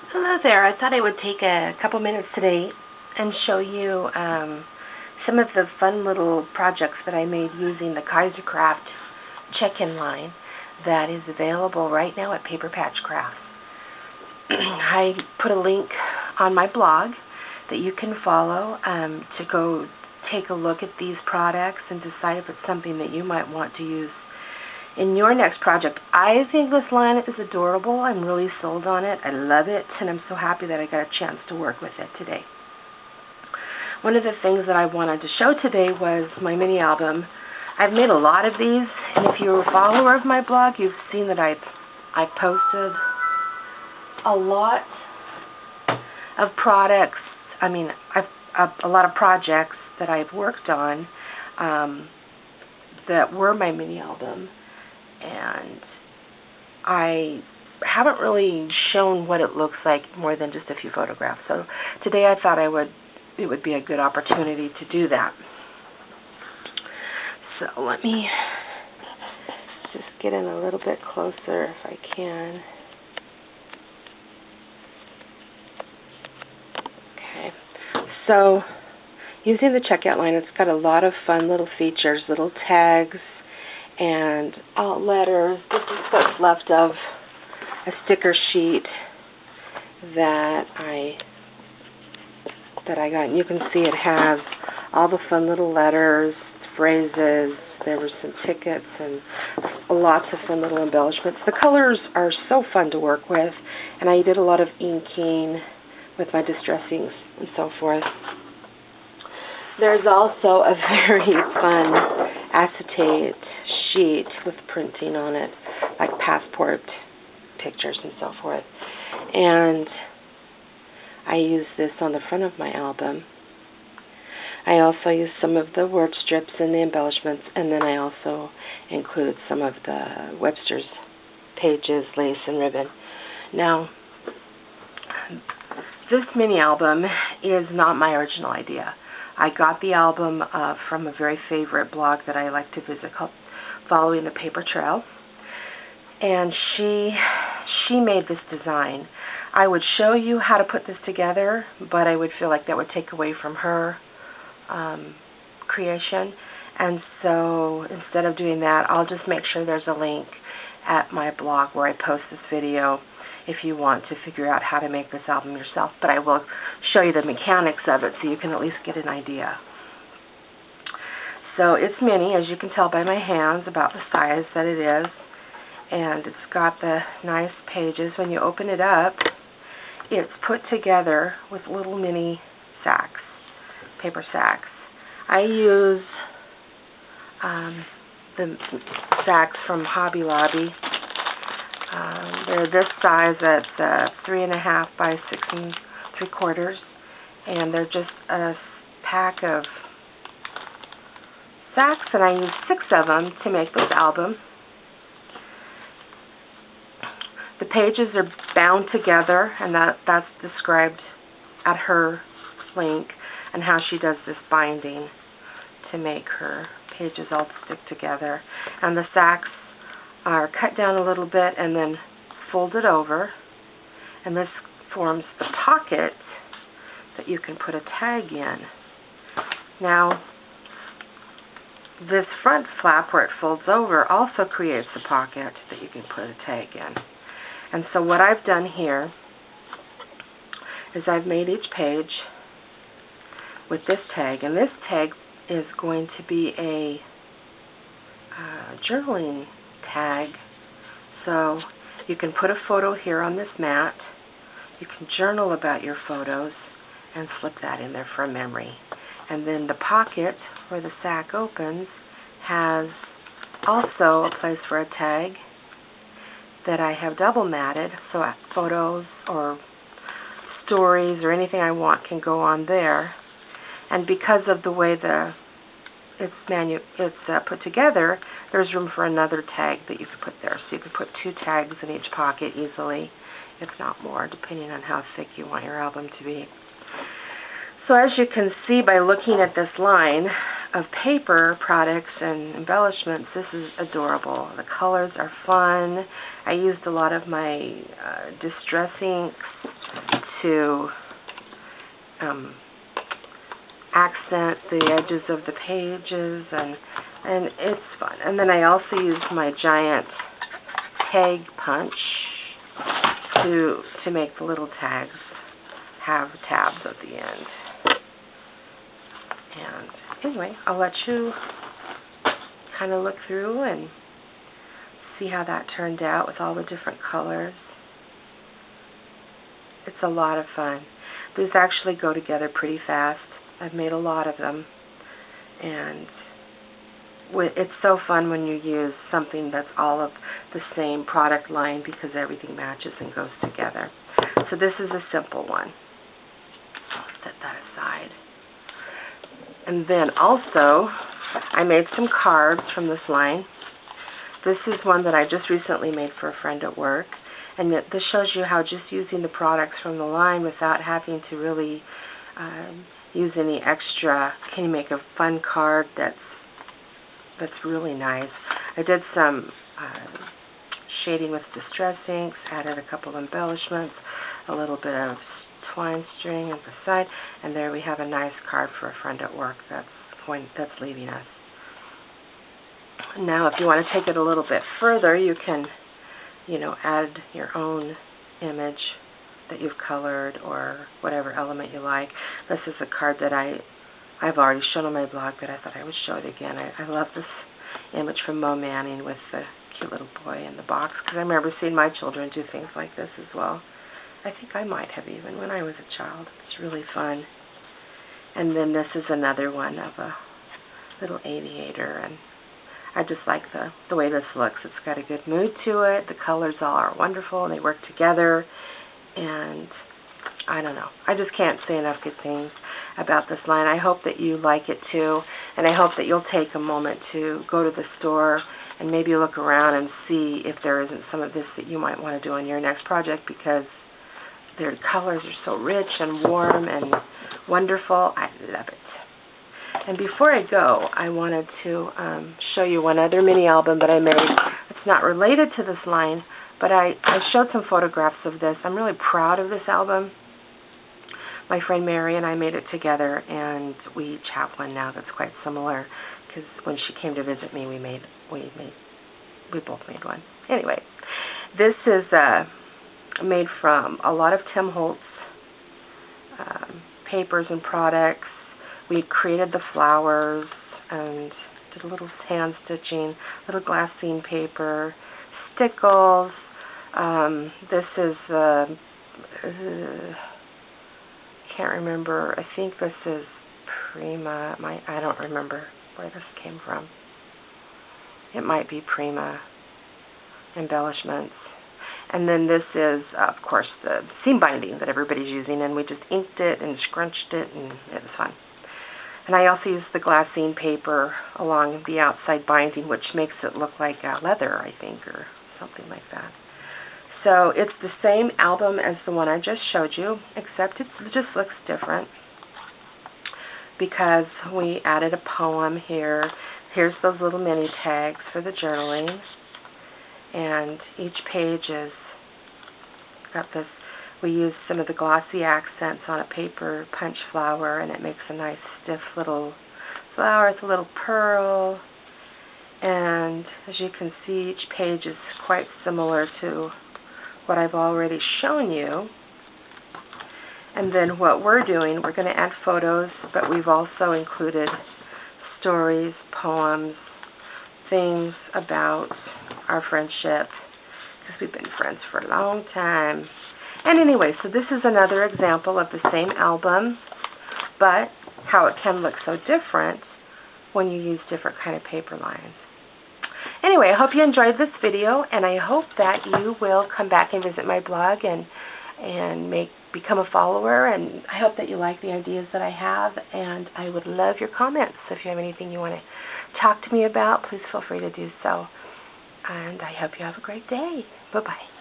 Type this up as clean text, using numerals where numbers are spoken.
Hello there. I thought I would take a couple minutes today and show you some of the fun little projects that I made using the Kaiser Craft check-in line that is available right now at Paper Patch Crafts. I put a link on my blog that you can follow to go take a look at these products and decide if it's something that you might want to use in your next project. I think this line is adorable. I'm really sold on it. I love it, and I'm so happy that I got a chance to work with it today. One of the things that I wanted to show today was my mini album. I've made a lot of these, and if you're a follower of my blog, you've seen that I've posted a lot of products. I mean, a lot of projects that I've worked on that were my mini album. And I haven't really shown what it looks like more than just a few photographs. So today I thought it would be a good opportunity to do that. So let me just get in a little bit closer if I can. Okay. So using the checkout line, it's got a lot of fun little features, little tags, and letters. This is what's left of a sticker sheet that I got. And you can see it has all the fun little letters, phrases. There were some tickets and lots of fun little embellishments. The colors are so fun to work with, and I did a lot of inking with my distress inks and so forth. There's also a very fun acetate sheet with printing on it, like passport pictures and so forth. And I use this on the front of my album. I also use some of the word strips and the embellishments, and then I also include some of the Webster's pages, lace, and ribbon. Now, this mini album is not my original idea. I got the album from a very favorite blog that I like to visit called Following the Paper Trail, and she made this design. I would show you how to put this together, but I would feel like that would take away from her creation, and so instead of doing that, I'll just make sure there's a link at my blog where I post this video if you want to figure out how to make this album yourself, but I will show you the mechanics of it so you can at least get an idea. So it's mini, as you can tell by my hands, about the size that it is, and it's got the nice pages. When you open it up, it's put together with little mini sacks, paper sacks. I use the sacks from Hobby Lobby. They're this size at 3.5 by 6 3/4, and they're just a pack of sacks, and I use 6 of them to make this album. The pages are bound together, and that's described at her link, and how she does this binding to make her pages all stick together. And the sacks are cut down a little bit and then folded over, and this forms the pocket that you can put a tag in. Now, this front flap where it folds over also creates a pocket that you can put a tag in. And so what I've done here is I've made each page with this tag, and this tag is going to be a journaling tag. So you can put a photo here on this mat, you can journal about your photos and slip that in there for a memory. And then the pocket where the sack opens has also a place for a tag that I have double matted, so photos or stories or anything I want can go on there. And because of the way it's put together, there's room for another tag that you could put there. So you could put 2 tags in each pocket easily, if not more, depending on how thick you want your album to be. So as you can see by looking at this line of paper products and embellishments, this is adorable. The colors are fun. I used a lot of my distress inks to accent the edges of the pages, and it's fun. And then I also used my giant tag punch to make the little tags have tabs at the end. And anyway, I'll let you kind of look through and see how that turned out with all the different colors. It's a lot of fun. These actually go together pretty fast. I've made a lot of them, and it's so fun when you use something that's all of the same product line because everything matches and goes together. So this is a simple one. I'll set that aside. And then also, I made some cards from this line. This is one that I just recently made for a friend at work. And this shows you how just using the products from the line without having to really use any extra can you make a fun card that's really nice. I did some shading with distress inks, added a couple embellishments, a little bit of twine string at the side, and there we have a nice card for a friend at work that's leaving us. Now, if you want to take it a little bit further, you can, add your own image that you've colored or whatever element you like. This is a card that I've already shown on my blog, but I thought I would show it again. I love this image from Mo Manning with the cute little boy in the box, because I remember seeing my children do things like this as well. I think I might have even when I was a child. It's really fun. And then this is another one of a little aviator, and I just like the way this looks. It's got a good mood to it. The colors all are wonderful, and they work together. And I don't know. I just can't say enough good things about this line. I hope that you like it too, and I hope that you'll take a moment to go to the store and maybe look around and see if there isn't some of this that you might want to do on your next project, because their colors are so rich and warm and wonderful. I love it. And before I go, I wanted to show you one other mini album that I made. It's not related to this line, but I showed some photographs of this. I'm really proud of this album. My friend Mary and I made it together, and we each have one now that's quite similar, because when she came to visit me, we both made one. Anyway, this is made from a lot of Tim Holtz papers and products. We created the flowers and did a little hand stitching, little glassine paper, stickles. This is can't remember. I think this is Prima. I don't remember where this came from. It might be Prima embellishments. And then this is, of course, the seam binding that everybody's using, and we just inked it and scrunched it, and it was fun. And I also used the glassine paper along the outside binding, which makes it look like leather, I think, or something like that. So it's the same album as the one I just showed you, except it just looks different because we added a poem here. Here's those little mini tags for the journaling. And each page has got this. We used some of the glossy accents on a paper punch flower, and it makes a nice stiff little flower. It's a little pearl. And as you can see, each page is quite similar to what I've already shown you. And then what we're doing, we're going to add photos, but we've also included stories, poems, things about our friendship, because we've been friends for a long time. And anyway, so this is another example of the same album, but how it can look so different when you use different kind of paper lines. Anyway, I hope you enjoyed this video, and I hope that you will come back and visit my blog and become a follower, and I hope that you like the ideas that I have, and I would love your comments. So if you have anything you want to talk to me about, please feel free to do so. And I hope you have a great day. Bye-bye.